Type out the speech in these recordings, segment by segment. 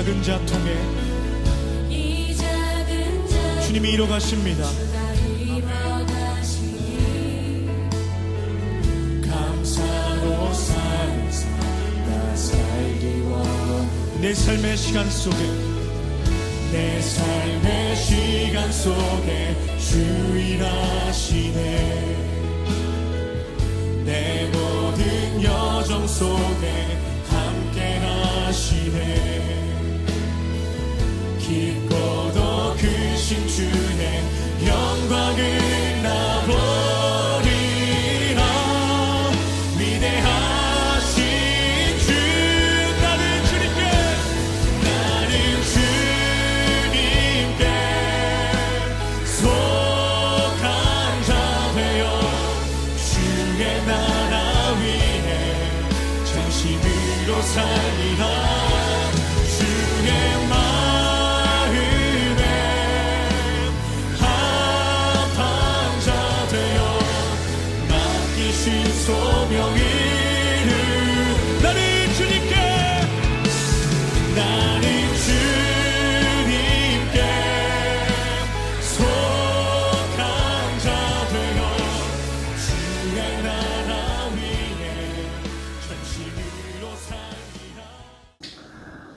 작은 자 통해 주님이 이뤄가십니다. 감사로 사는 삶 살기 원해. 내 삶의 시간 속에 내 삶의 시간 속에 주 일하시네. 내 모든 여정 속에 함께 하시네. 깊고도 크신 주의 영광을 나보리라. 위대하신 주 나는 주님께 속한 자 되어 주의 나라 위에 전심으로 살리라. 주의 마음에 합한 자 되어 맡기신 소명을 나는 주님께 속한 자 되어 주의 나라 위에 전심으로 살리라.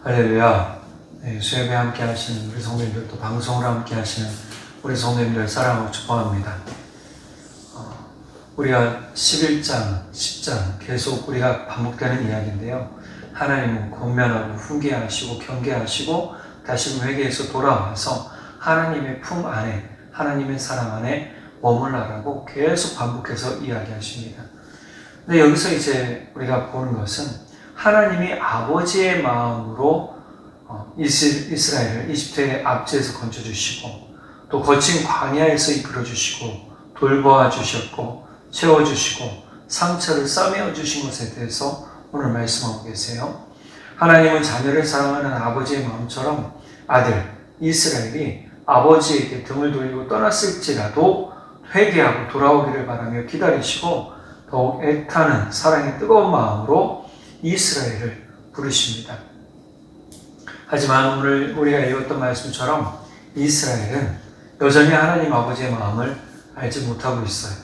할렐루야. 수협에 함께 하시는 우리 성도님들, 또 방송을 함께 하시는 우리 성도님들 사랑하고 축복합니다. 우리가 11장, 10장 계속 우리가 반복되는 이야기인데요. 하나님은 권면하고 훈계하시고 경계하시고 다시금 회개해서 돌아와서 하나님의 품 안에, 하나님의 사랑 안에 머물라라고 계속 반복해서 이야기하십니다. 근데 여기서 이제 우리가 보는 것은 하나님이 아버지의 마음으로 이스라엘을 이집트의 압제에서 건져주시고 또 거친 광야에서 이끌어주시고 돌보아주셨고 채워주시고 상처를 싸매어주신 것에 대해서 오늘 말씀하고 계세요. 하나님은 자녀를 사랑하는 아버지의 마음처럼 아들 이스라엘이 아버지에게 등을 돌리고 떠났을지라도 회개하고 돌아오기를 바라며 기다리시고 더욱 애타는 사랑의 뜨거운 마음으로 이스라엘을 부르십니다. 하지만 오늘 우리가 읽었던 말씀처럼 이스라엘은 여전히 하나님 아버지의 마음을 알지 못하고 있어요.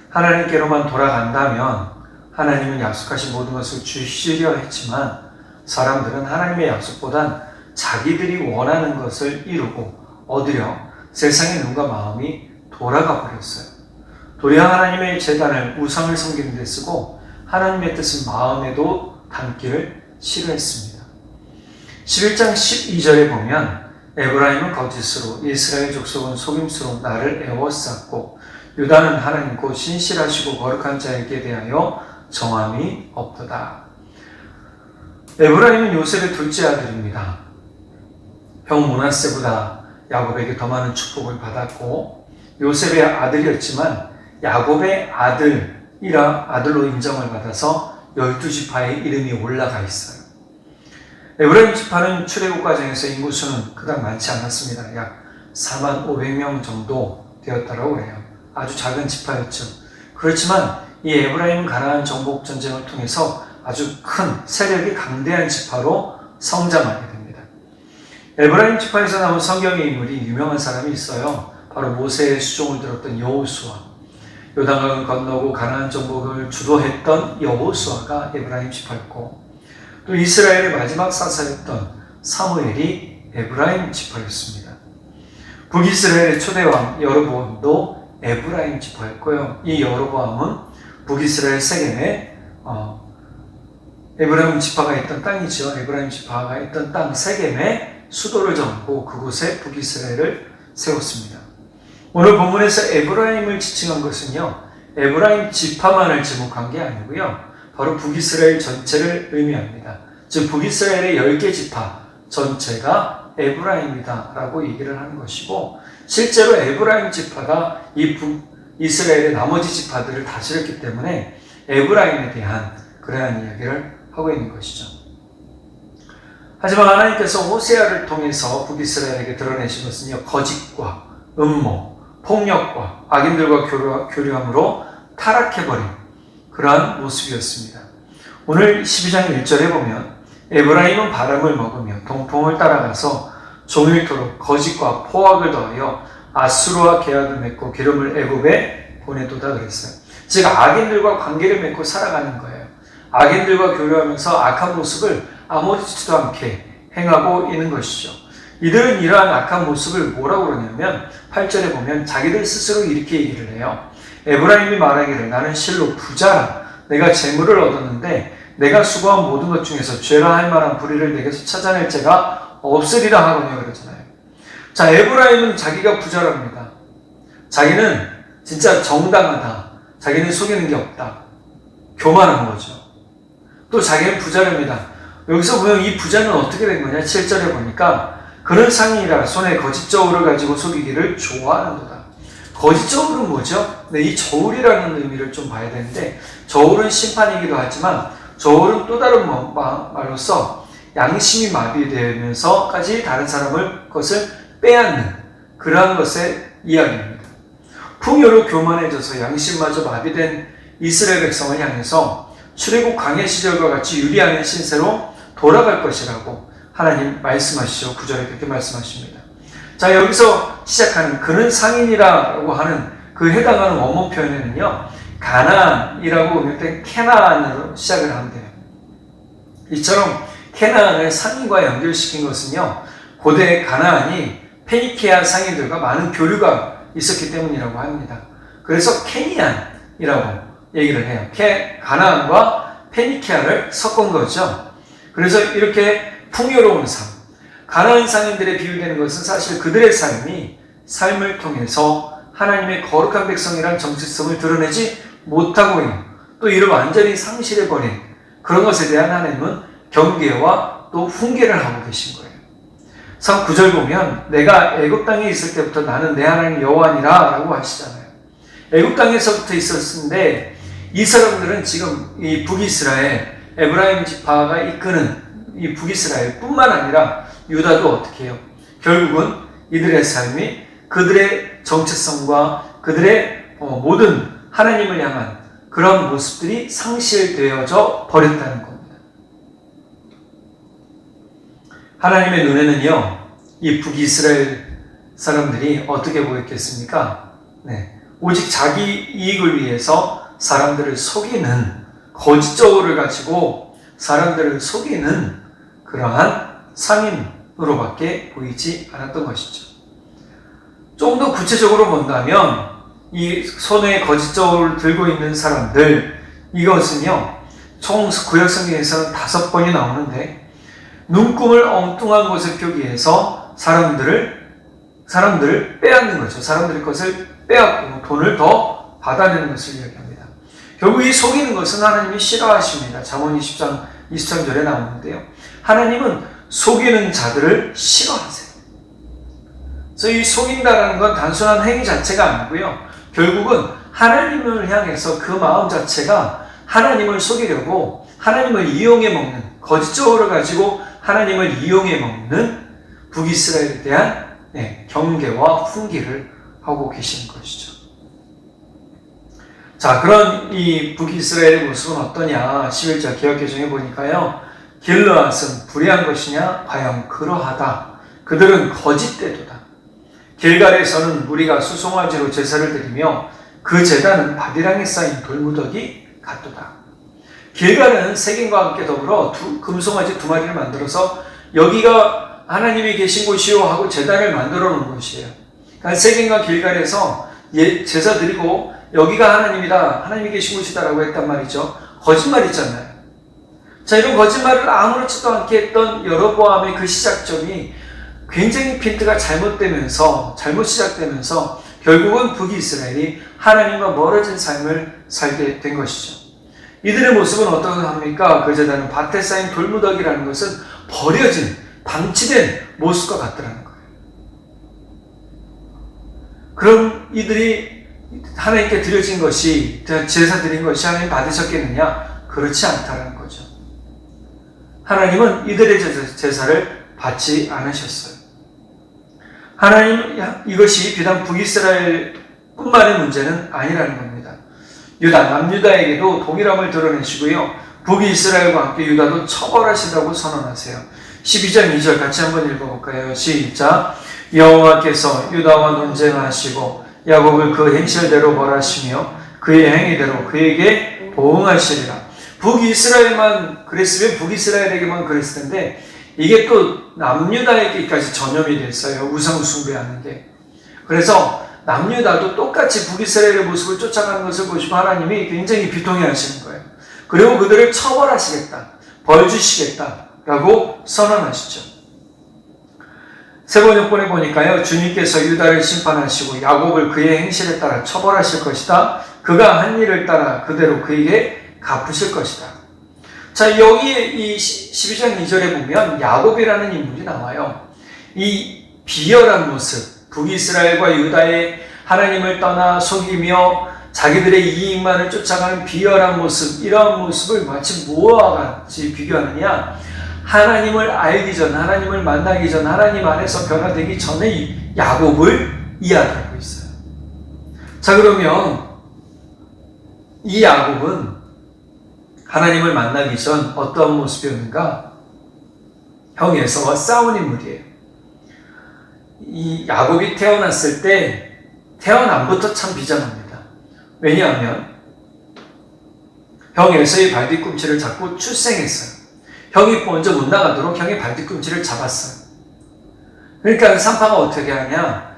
하나님께로만 돌아간다면 하나님은 약속하신 모든 것을 주시려 했지만 사람들은 하나님의 약속보단 자기들이 원하는 것을 이루고 얻으려 세상의 눈과 마음이 돌아가 버렸어요. 도리어 하나님의 제단을 우상을 섬기는 데 쓰고 하나님의 뜻은 마음에도 담기를 싫어했습니다. 11장 12절에 보면 에브라임은 거짓으로 이스라엘 족속은 속임수로 나를 애워쌌고 유다는 하나님 곧 신실하시고 거룩한 자에게 대하여 정함이 없도다. 에브라임은 요셉의 둘째 아들입니다. 형 므낫세보다 야곱에게 더 많은 축복을 받았고 요셉의 아들이었지만 야곱의 아들로 인정을 받아서 12지파의 이름이 올라가 있어요. 에브라임 지파는 출애굽 과정에서 인구수는 그닥 많지 않았습니다. 약 4만 500명 정도 되었다고 해요. 아주 작은 지파였죠. 그렇지만 이 에브라임 가나안 정복 전쟁을 통해서 아주 큰 세력이 강대한 지파로 성장하게 됩니다. 에브라임 지파에서 나온 성경의 인물이 유명한 사람이 있어요. 바로 모세의 수종을 들었던 여호수아. 요단강을 건너고 가나안 정복을 주도했던 여호수아가 에브라임 지파였고 또 이스라엘의 마지막 사사였던 사무엘이 에브라임 지파였습니다. 북이스라엘의 초대왕 여로보암도 에브라임 지파였고요. 이 여로보암은 북이스라엘 세겜에 에브라임 지파가 있던 땅이죠. 에브라임 지파가 있던 땅 세겜에 수도를 정하고 그곳에 북이스라엘을 세웠습니다. 오늘 본문에서 에브라임을 지칭한 것은요, 에브라임 지파만을 지목한 게 아니고요, 바로 북이스라엘 전체를 의미합니다. 즉 북이스라엘의 10개 지파 전체가 에브라임이다 라고 얘기를 하는 것이고, 실제로 에브라임 지파가 이 북이스라엘의 나머지 지파들을 다스렸기 때문에 에브라임에 대한 그러한 이야기를 하고 있는 것이죠. 하지만 하나님께서 호세아를 통해서 북이스라엘에게 드러내신 것은요, 거짓과 음모, 폭력과 악인들과 교류함으로 타락해버린 그러한 모습이었습니다. 오늘 12장 1절에 보면 에브라임은 바람을 먹으며 동풍을 따라가서 종일토록 거짓과 포악을 더하여 아수르와 계약을 맺고 기름을 애굽에 보내도다 그랬어요. 즉 악인들과 관계를 맺고 살아가는 거예요. 악인들과 교류하면서 악한 모습을 아무렇지도 않게 행하고 있는 것이죠. 이들은 이러한 악한 모습을 뭐라고 그러냐면 8절에 보면 자기들 스스로 이렇게 얘기를 해요. 에브라임이 말하기를 나는 실로 부자라. 내가 재물을 얻었는데 내가 수고한 모든 것 중에서 죄라 할 만한 불의를 내게서 찾아낼 자가 없으리라 하거든요. 그러잖아요. 자, 에브라임은 자기가 부자랍니다. 자기는 진짜 정당하다. 자기는 속이는 게 없다. 교만한 거죠. 또 자기는 부자랍니다. 여기서 보면 이 부자는 어떻게 된 거냐? 7절에 보니까 그런 상인이라 손에 거짓 저울을 가지고 속이기를 좋아하는도다. 거짓 저울은 뭐죠? 네, 이 저울이라는 의미를 좀 봐야 되는데 저울은 심판이기도 하지만 저울은 또 다른 말로서 양심이 마비되면서까지 다른 사람을 것을 빼앗는 그러한 것의 이야기입니다. 풍요로 교만해져서 양심마저 마비된 이스라엘 백성을 향해서 출애굽 광야 시절과 같이 유리한 신세로 돌아갈 것이라고 하나님 말씀하시죠. 9절에 그렇게 말씀하십니다. 자, 여기서 시작하는 그는 상인이라고 하는 그 해당하는 원문 표현에는요, 가나안이라고 음역된 캐나안으로 시작을 하면 돼요. 이처럼 캐나안을 상인과 연결시킨 것은요, 고대 가나안이 페니키아 상인들과 많은 교류가 있었기 때문이라고 합니다. 그래서 케니안이라고 얘기를 해요. 가나안과 페니키아를 섞은 거죠. 그래서 이렇게 풍요로운 삶, 가나안 상인들에 비유되는 것은 사실 그들의 삶을 통해서 하나님의 거룩한 백성이란 정체성을 드러내지 못하고 있는, 또 이를 완전히 상실해버린 그런 것에 대한 하나님은 경계와 또 훈계를 하고 계신 거예요. 9절 보면 내가 애굽 땅에 있을 때부터 나는 내 하나님 여호와니라 라고 하시잖아요. 애굽 땅에서부터 있었는데 이 사람들은 지금 이 북이스라엘, 에브라임 지파가 이끄는 이 북이스라엘 뿐만 아니라 유다도 어떻게 해요? 결국은 이들의 삶이 그들의 정체성과 그들의 모든 하나님을 향한 그런 모습들이 상실되어져 버렸다는 겁니다. 하나님의 눈에는요, 이 북이스라엘 사람들이 어떻게 보였겠습니까? 네, 오직 자기 이익을 위해서 사람들을 속이는, 거짓 저울을 가지고 사람들을 속이는 그러한 상인으로밖에 보이지 않았던 것이죠. 좀 더 구체적으로 본다면 이 손에 거짓 저울을 들고 있는 사람들, 이것은요, 총 구약 성경에서는 5번이 나오는데 눈금을 엉뚱한 곳에 표기해서 사람들을 빼앗는 거죠. 사람들의 것을 빼앗고 돈을 더 받아내는 것을 이야기합니다. 결국 이 속이는 것은 하나님이 싫어하십니다. 잠언 20장 23절에 나오는데요. 하나님은 속이는 자들을 싫어하세요. 그래서 이 속인다라는 건 단순한 행위 자체가 아니고요. 결국은 하나님을 향해서 그 마음 자체가 하나님을 속이려고 하나님을 이용해 먹는, 거짓 저울을 가지고 하나님을 이용해 먹는 북이스라엘에 대한 경계와 훈계를 하고 계시는 것이죠. 자, 그런 이 북이스라엘의 모습은 어떠냐? 11절 개역개정에 보니까요, 길르앗은 불의한 것이냐? 과연 그러하다. 그들은 거짓되도다. 길갈에서는 무리가 수송아지로 제사를 드리며 그 제단은 바디랑에 쌓인 돌무더기 같도다. 길갈은 세겜과 함께 더불어 금송아지 2마리를 만들어서 여기가 하나님이 계신 곳이요 하고 제단을 만들어 놓은 곳이에요. 그러니까 세겜과 길갈에서 제사 드리고 여기가 하나님이다, 하나님이 계신 곳이다라고 했단 말이죠. 거짓말이잖아요. 자, 이런 거짓말을 아무렇지도 않게 했던 여로보암의 그 시작점이 굉장히 핀트가 잘못 시작되면서 결국은 북이스라엘이 하나님과 멀어진 삶을 살게 된 것이죠. 이들의 모습은 어떠합니까? 그 제단은 밭에 쌓인 돌무더기라는 것은 버려진, 방치된 모습과 같더라는 거예요. 그럼 이들이 하나님께 드려진 것이, 제사 드린 것이 하나님 받으셨겠느냐? 그렇지 않다는 거죠. 하나님은 이들의 제사를 받지 않으셨어요. 하나님, 이것이 비단 북이스라엘 뿐만의 문제는 아니라는 겁니다. 남유다에게도 동일함을 드러내시고요. 북이스라엘과 함께 유다도 처벌하시라고 선언하세요. 12장 2절 같이 한번 읽어볼까요? 시작. 여호와께서 유다와 논쟁하시고 야곱을 그 행실대로 벌하시며 그의 행위대로 그에게 보응하시리라. 북이스라엘만 그랬으면 북이스라엘에게만 그랬을 텐데 이게 또 남유다에게까지 전염이 됐어요. 우상 숭배하는 게. 그래서 남유다도 똑같이 북이스라엘의 모습을 쫓아가는 것을 보시고 하나님이 굉장히 비통해 하시는 거예요. 그리고 그들을 처벌하시겠다. 벌 주시겠다라고 선언하시죠. 세번역본에 보니까요. 주님께서 유다를 심판하시고 야곱을 그의 행실에 따라 처벌하실 것이다. 그가 한 일을 따라 그대로 그에게 갚으실 것이다. 자, 여기에 이 12장 2절에 보면 야곱이라는 인물이 나와요. 이 비열한 모습, 북이스라엘과 유다의 하나님을 떠나 속이며 자기들의 이익만을 쫓아가는 비열한 모습, 이러한 모습을 마치 뭐와 같이 비교하느냐? 하나님을 알기 전, 하나님을 만나기 전, 하나님 안에서 변화되기 전에 야곱을 이야기하고 있어요. 자, 그러면 이 야곱은 하나님을 만나기 전 어떤 모습이었는가? 형 에서와 싸운 인물이에요. 이 야곱이 태어났을 때 태어남부터 참 비장합니다. 왜냐하면 형 에서의 발뒤꿈치를 잡고 출생했어요. 형이 먼저 못 나가도록 형의 발뒤꿈치를 잡았어요. 그러니까 산파가 어떻게 하냐?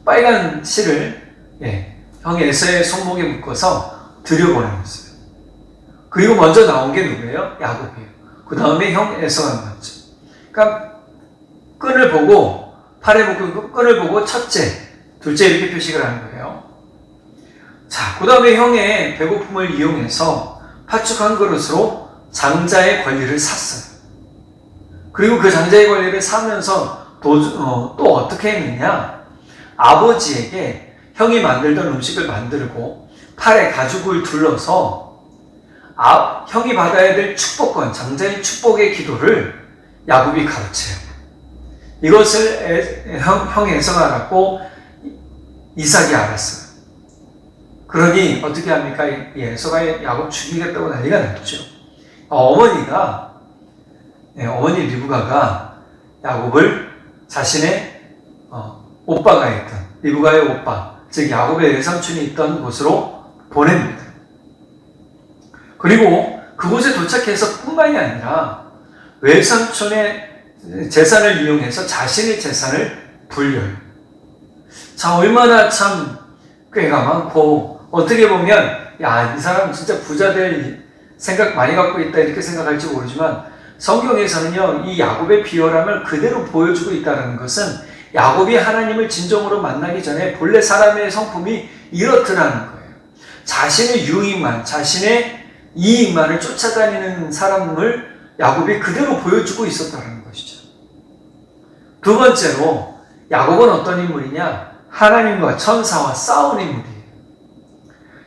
빨간 실을 형 에서의 손목에 묶어서 들여보내었어요. 그리고 먼저 나온 게 누구예요? 야곱이에요. 그 다음에 형 에서가 나왔죠. 그러니까 끈을 보고 팔에 묶은 끈을 보고 첫째, 둘째 이렇게 표식을 하는 거예요. 자, 그 다음에 형의 배고픔을 이용해서 팥죽 한 그릇으로 장자의 권리를 샀어요. 그리고 그 장자의 권리를 사면서 또 어떻게 했느냐? 아버지에게 형이 만들던 음식을 만들고 팔에 가죽을 둘러서 형이 받아야 될 축복권, 장자의 축복의 기도를 야곱이 가르쳐요. 이것을 형 에서가 알았고 이삭이 알았어요. 그러니 어떻게 합니까? 에서가 야곱 죽이겠다고 난리가 났죠. 어머니 리브가가 야곱을 자신의 오빠가 있던 리브가의 오빠, 즉 야곱의 외삼촌이 있던 곳으로 보냅니다. 그리고 그곳에 도착해서 뿐만이 아니라 외삼촌의 재산을 이용해서 자신의 재산을 불려요. 자, 얼마나 참 꾀가 많고, 어떻게 보면 야, 이 사람 진짜 부자 될 생각 많이 갖고 있다 이렇게 생각할지 모르지만 성경에서는요, 이 야곱의 비열함을 그대로 보여주고 있다는 것은 야곱이 하나님을 진정으로 만나기 전에 본래 사람의 성품이 이렇더라는 거예요. 자신의 유익만, 자신의 이익만을 쫓아다니는 사람을 야곱이 그대로 보여주고 있었다는 것이죠. 두 번째로 야곱은 어떤 인물이냐? 하나님과 천사와 싸운 인물이에요.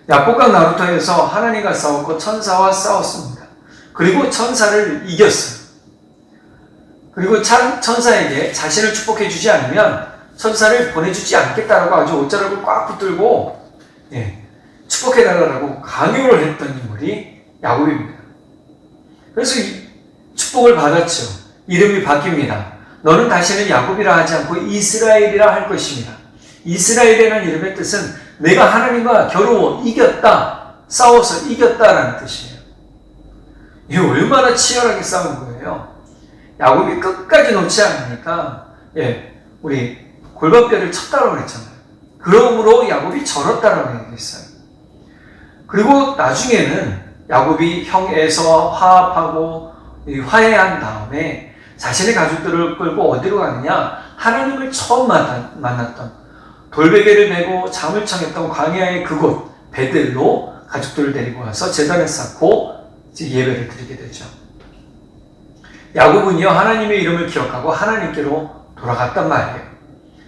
야곱과 나루토에서 하나님과 싸웠고 천사와 싸웠습니다. 그리고 천사를 이겼어요. 그리고 천사에게 자신을 축복해 주지 않으면 천사를 보내주지 않겠다라고 아주 옷자락을 꽉 붙들고 축복해달라고 강요를 했던 인물이 야곱입니다. 그래서 축복을 받았죠. 이름이 바뀝니다. 너는 다시는 야곱이라 하지 않고 이스라엘이라 할 것입니다. 이스라엘이라는 이름의 뜻은 내가 하나님과 겨루어 이겼다, 싸워서 이겼다라는 뜻이에요. 이게 얼마나 치열하게 싸운 거예요. 야곱이 끝까지 놓지 않으니까 우리 골반뼈를 쳤다고 그랬잖아요. 그러므로 야곱이 절었다라고 얘기했어요. 그리고 나중에는 야곱이 형 에서와 화합하고 화해한 다음에 자신의 가족들을 끌고 어디로 가느냐? 하나님을 처음 만났던 돌베개를 메고 잠을 청했던 광야의 그곳 베델로 가족들을 데리고 와서 제단을 쌓고 예배를 드리게 되죠. 야곱은요, 하나님의 이름을 기억하고 하나님께로 돌아갔단 말이에요.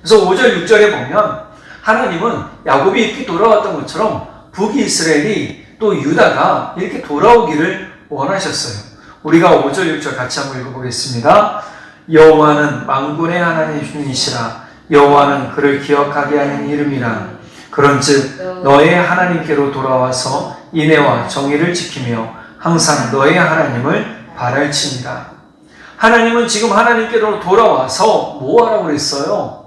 그래서 5절 6절에 보면 하나님은 야곱이 이렇게 돌아왔던 것처럼 북이스라엘이 또 유다가 이렇게 돌아오기를 원하셨어요. 우리가 5절 6절 같이 한번 읽어보겠습니다. 여호와는 만군의 하나님이시라. 여호와는 그를 기억하게 하는 이름이라. 그런즉 너의 하나님께로 돌아와서 인애와 정의를 지키며 항상 너의 하나님을 바랄지니라. 하나님은 지금 하나님께로 돌아와서 뭐 하라고 그랬어요?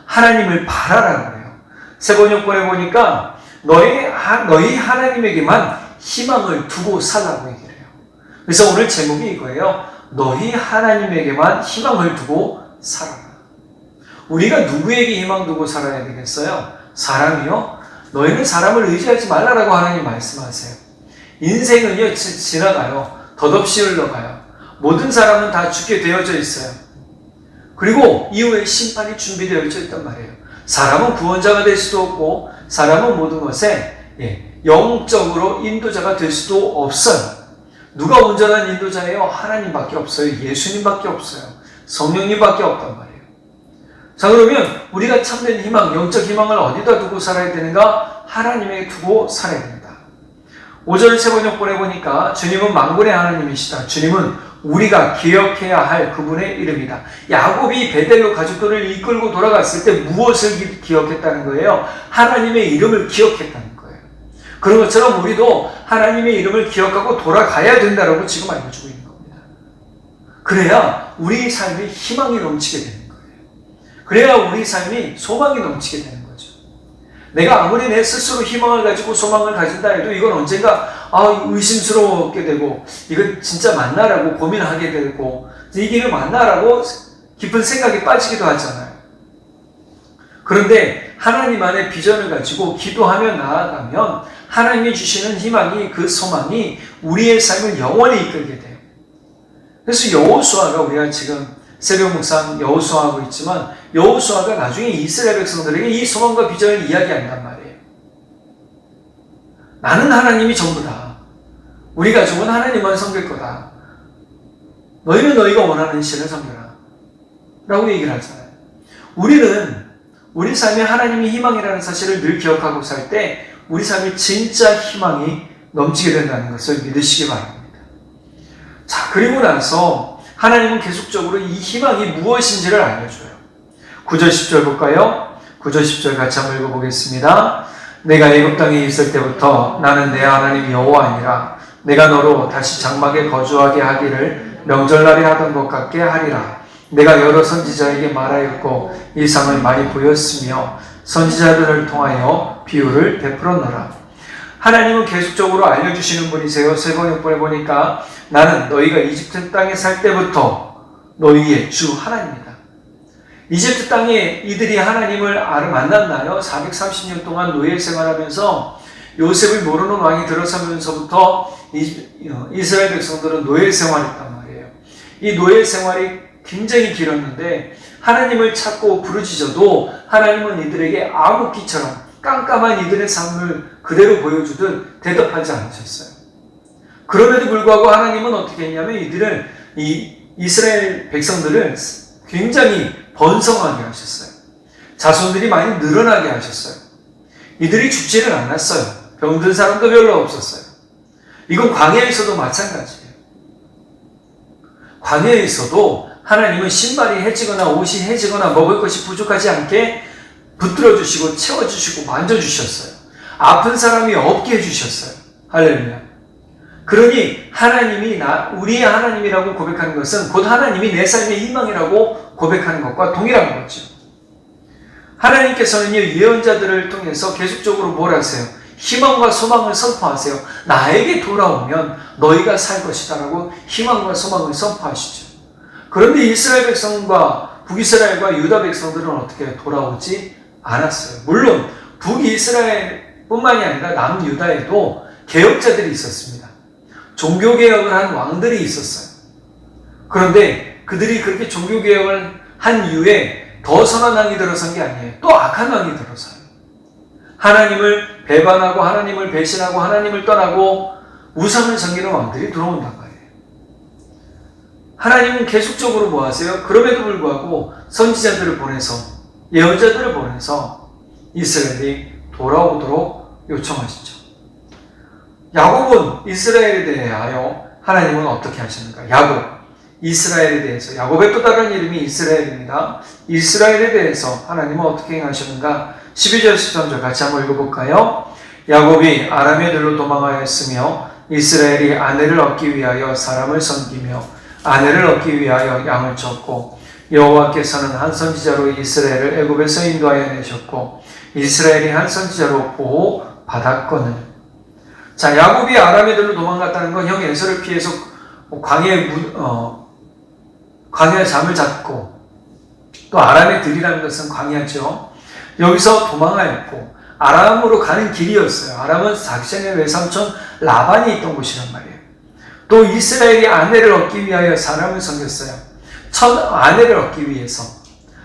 하나님을 바라라고 그래요. 세번역본에 보니까 너희 하나님에게만 희망을 두고 살라고 얘기를 해요. 그래서 오늘 제목이 이거예요. 너희 하나님에게만 희망을 두고 살아라. 우리가 누구에게 희망 두고 살아야 되겠어요? 사람이요? 너희는 사람을 의지하지 말라라고 하나님 말씀하세요. 인생은요, 지나가요. 덧없이 흘러가요. 모든 사람은 다 죽게 되어져 있어요. 그리고 이후에 심판이 준비되어져 있단 말이에요. 사람은 구원자가 될 수도 없고, 사람은 모든 것에 영적으로 인도자가 될 수도 없어요. 누가 온전한 인도자예요? 하나님밖에 없어요. 예수님밖에 없어요. 성령님밖에 없단 말이에요. 자, 그러면 우리가 참된 희망, 영적 희망을 어디다 두고 살아야 되는가? 하나님에게 두고 살아야 됩니다. 5절 세번역본에 보니까 주님은 만군의 하나님이시다. 주님은 우리가 기억해야 할 그분의 이름이다. 야곱이 베델로 가족들을 이끌고 돌아갔을 때 무엇을 기억했다는 거예요? 하나님의 이름을 기억했다는 거예요. 그런 것처럼 우리도 하나님의 이름을 기억하고 돌아가야 된다라고 지금 알려주고 있는 겁니다. 그래야 우리 삶에 희망이 넘치게 되는 거예요. 그래야 우리 삶이 소망이 넘치게 되는 거죠. 내가 아무리 내 스스로 희망을 가지고 소망을 가진다 해도 이건 언젠가 의심스러웠게 되고, 이건 진짜 맞나라고 고민하게 되고, 이 길을 맞나라고 깊은 생각에 빠지기도 하잖아요. 그런데 하나님 안에 비전을 가지고 기도하며 나아가면 하나님이 주시는 희망이, 그 소망이 우리의 삶을 영원히 이끌게 돼요. 그래서 여호수아가, 우리가 지금 새벽 묵상 여호수아하고 있지만, 여호수아가 나중에 이스라엘 백성들에게 이 소망과 비전을 이야기한단 말이에요. 나는 하나님이 전부다. 우리 가족은 하나님만 섬길 거다. 너희는 너희가 원하는 신을 섬겨라. 라고 얘기를 하잖아요. 우리는 우리 삶에 하나님이 희망이라는 사실을 늘 기억하고 살 때 우리 삶에 진짜 희망이 넘치게 된다는 것을 믿으시기 바랍니다. 자, 그리고 나서 하나님은 계속적으로 이 희망이 무엇인지를 알려줘요. 9절 10절 볼까요? 9절 10절 같이 한번 읽어보겠습니다. 내가 애굽 땅에 있을 때부터 나는 내 하나님 여호와니라. 내가 너로 다시 장막에 거주하게 하기를 명절날에 하던 것 같게 하리라. 내가 여러 선지자에게 말하였고 이상을 많이 보였으며 선지자들을 통하여 비유를 베풀었노라. 하나님은 계속적으로 알려주시는 분이세요. 세번역본에 보니까 나는 너희가 이집트 땅에 살 때부터 너희의 주 하나님이다. 이집트 땅에 이들이 하나님을 만났나요? 430년 동안 노예 생활하면서 요셉을 모르는 왕이 들어서면서부터 이스라엘 백성들은 노예 생활했단 말이에요. 이 노예 생활이 굉장히 길었는데 하나님을 찾고 부르짖어도 하나님은 이들에게 암흑기처럼 깜깜한 이들의 삶을 그대로 보여주듯 대답하지 않으셨어요. 그럼에도 불구하고 하나님은 어떻게 했냐면 이스라엘 백성들을 굉장히 번성하게 하셨어요. 자손들이 많이 늘어나게 하셨어요. 이들이 죽지를 않았어요. 병든 사람도 별로 없었어요. 이건 광야에서도 마찬가지예요. 광야에서도 하나님은 신발이 해지거나 옷이 해지거나 먹을 것이 부족하지 않게 붙들어주시고 채워주시고 만져주셨어요. 아픈 사람이 없게 해주셨어요. 할렐루야. 그러니 하나님이 우리의 하나님이라고 고백하는 것은 곧 하나님이 내 삶의 희망이라고 고백하는 것과 동일한 거죠. 하나님께서는 예언자들을 통해서 계속적으로 뭘 하세요? 희망과 소망을 선포하세요. 나에게 돌아오면 너희가 살 것이다 라고 희망과 소망을 선포하시죠. 그런데 이스라엘 백성과 북이스라엘과 유다 백성들은 어떻게 돌아오지 않았어요. 물론 북이스라엘 뿐만이 아니라 남유다에도 개혁자들이 있었습니다. 종교개혁을 한 왕들이 있었어요. 그런데 그들이 그렇게 종교개혁을 한 이후에 더 선한 왕이 들어선 게 아니에요. 또 악한 왕이 들어서요. 하나님을 배반하고 하나님을 배신하고 하나님을 떠나고 우상을 섬기는 왕들이 들어온단 말이에요. 하나님은 계속적으로 뭐 하세요? 그럼에도 불구하고 선지자들을 보내서, 예언자들을 보내서 이스라엘이 돌아오도록 요청하시죠. 야곱은 이스라엘에 대하여 하나님은 어떻게 하십니까? 야곱, 이스라엘에 대해서, 야곱의 또 다른 이름이 이스라엘입니다. 이스라엘에 대해서 하나님은 어떻게 행하셨는가? 12절 13절 같이 한번 읽어볼까요? 야곱이 아람에들로 도망하였으며 이스라엘이 아내를 얻기 위하여 사람을 섬기며 아내를 얻기 위하여 양을 쳤고 여호와께서는 한 선지자로 이스라엘을 애굽에서 인도하여 내셨고 이스라엘이 한 선지자로 보호받았거늘. 자, 야곱이 아람애들로 도망갔다는 건 형 에서를 피해서 광야 잠을 잤고, 또 아람애들이라는 것은 광야죠. 여기서 도망하였고 아람으로 가는 길이었어요. 아람은 작센의 외삼촌 라반이 있던 곳이란 말이에요. 또 이스라엘이 아내를 얻기 위하여 사람을 섬겼어요. 첫 아내를 얻기 위해서,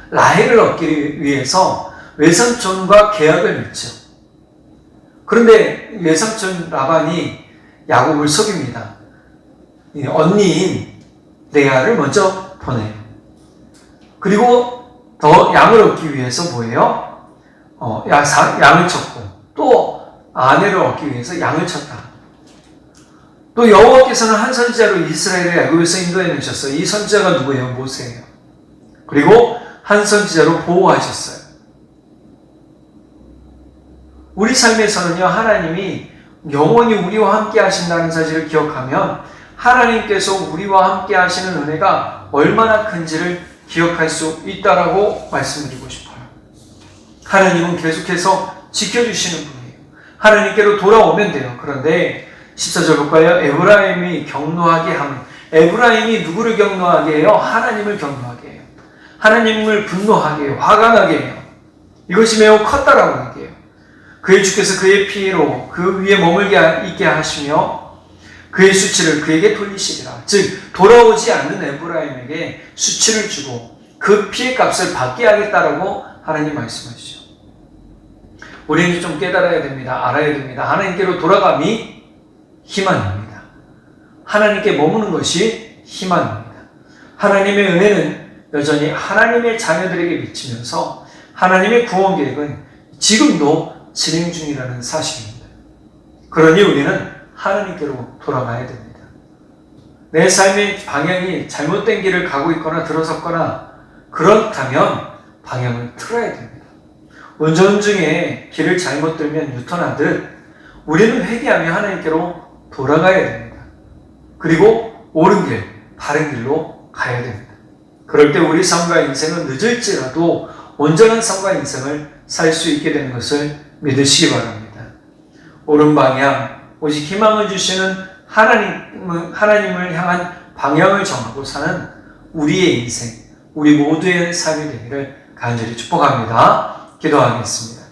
라헬을 얻기 위해서 외삼촌과 계약을 맺죠. 그런데 외삼촌 라반이 야곱을 속입니다. 언니인 레아를 먼저 보내요. 그리고 더 양을 얻기 위해서 뭐예요? 양을 쳤고, 또 아내를 얻기 위해서 양을 쳤다. 또 여호와께서는 한 선지자로 이스라엘을 애굽에서 인도해 내셨어요. 이 선지자가 누구예요? 모세예요. 그리고 한 선지자로 보호하셨어요. 우리 삶에서는요, 하나님이 영원히 우리와 함께 하신다는 사실을 기억하면 하나님께서 우리와 함께 하시는 은혜가 얼마나 큰지를 기억할 수 있다라고 말씀드리고 싶어요. 하나님은 계속해서 지켜주시는 분이에요. 하나님께로 돌아오면 돼요. 그런데 14절 볼까요? 에브라임이 경노하게 함은, 에브라임이 누구를 경노하게 해요? 하나님을 경노하게 해요. 하나님을 분노하게 해요. 화가 나게 해요. 이것이 매우 컸다라고 얘기해요. 그의 주께서 그의 피로 그 위에 머물게 있게 하시며 그의 수치를 그에게 돌리시리라. 즉 돌아오지 않는 에브라임에게 수치를 주고 그 피의 값을 받게 하겠다라고 하나님 말씀하시죠. 우리는 좀 깨달아야 됩니다. 알아야 됩니다. 하나님께로 돌아감이 희망입니다. 하나님께 머무는 것이 희망입니다. 하나님의 은혜는 여전히 하나님의 자녀들에게 미치면서 하나님의 구원 계획은 지금도 진행 중이라는 사실입니다. 그러니 우리는 하나님께로 돌아가야 됩니다. 내 삶의 방향이 잘못된 길을 가고 있거나 들어섰거나 그렇다면 방향을 틀어야 됩니다. 운전 중에 길을 잘못 들면 유턴하듯 우리는 회개하며 하나님께로 돌아가야 됩니다. 그리고 옳은 길, 바른 길로 가야 됩니다. 그럴 때 우리 삶과 인생은 늦을지라도 온전한 삶과 인생을 살 수 있게 되는 것을 믿으시기 바랍니다. 옳은 방향, 오직 희망을 주시는 하나님을 향한 방향을 정하고 사는 우리의 인생, 우리 모두의 삶이 되기를 간절히 축복합니다. 기도하겠습니다.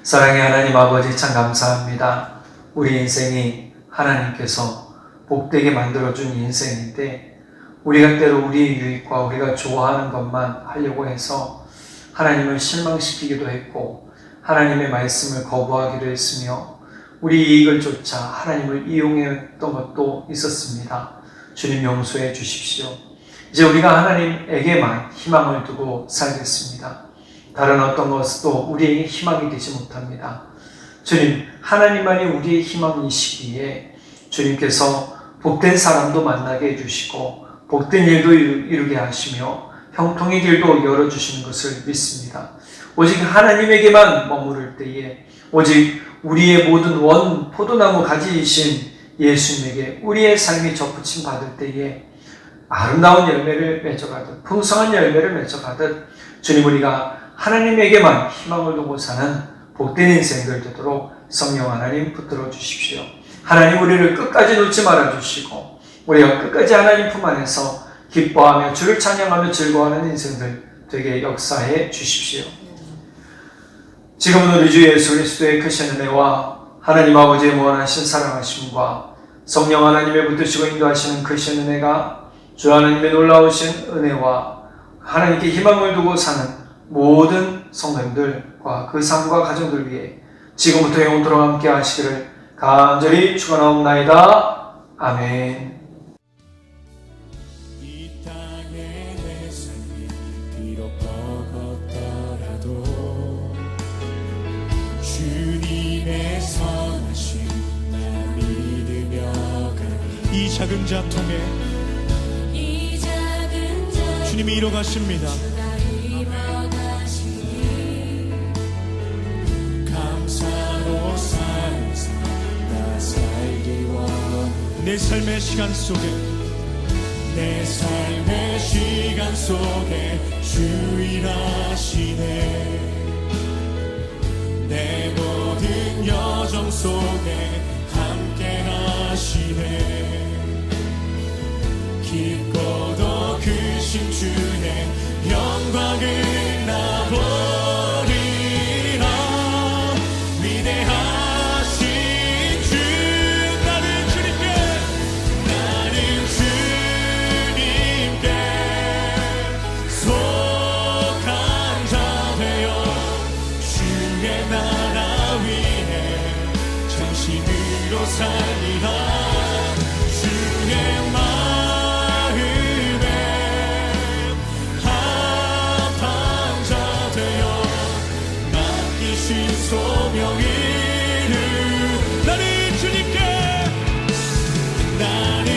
사랑의 하나님 아버지, 참 감사합니다. 우리 인생이 하나님께서 복되게 만들어준 인생인데 우리가 때로 우리의 유익과 우리가 좋아하는 것만 하려고 해서 하나님을 실망시키기도 했고 하나님의 말씀을 거부하기도 했으며 우리 이익을 쫓아 하나님을 이용했던 것도 있었습니다. 주님 용서해 주십시오. 이제 우리가 하나님에게만 희망을 두고 살겠습니다. 다른 어떤 것도 우리에게 희망이 되지 못합니다. 주님, 하나님만이 우리의 희망이시기에 주님께서 복된 사람도 만나게 해주시고 복된 일도 이루게 하시며 형통의 길도 열어주시는 것을 믿습니다. 오직 하나님에게만 머무를 때에 오직 우리의 모든 원 포도나무 가지이신 예수님에게 우리의 삶이 접붙임 받을 때에 아름다운 열매를 맺어가듯 풍성한 열매를 맺어가듯 주님 우리가 하나님에게만 희망을 두고 사는 복된 인생들 되도록 성령 하나님 붙들어 주십시오. 하나님 우리를 끝까지 놓지 말아 주시고 우리가 끝까지 하나님 품 안에서 기뻐하며 주를 찬양하며 즐거워하는 인생들 되게 역사해 주십시오. 지금은 우리 주 예수 그리스도의 크신 은혜와 하나님 아버지의 무한하신 사랑하심과 성령 하나님의 붙드시고 인도하시는 크신 은혜가 주 하나님의 놀라우신 은혜와 하나님께 희망을 두고 사는 모든 성도님들과 그 삶과 가정들 위해 지금부터 영원토록 함께 하시기를 간절히 축원하옵나이다. 아멘. 이 땅에 내 삶이 비록 벅었더라도 주님의 선하심 나 믿으며 가리. 이 작은 자통에 주님이 이뤄가십니다. 감사로 살면서 나 내 삶의 시간 속에 내 삶의 시간 속에 주 일하시네 내 모든 여정 속에 함께 하시네 깊고도 크신 주의 영광을 나보리라 위대하신 주 나는 주님께 속한 자 되어 주의 나라 위에 전심으로 살리라 주의 마음에 합한 자 되어 맡기신 소명을 나는 주님께 나는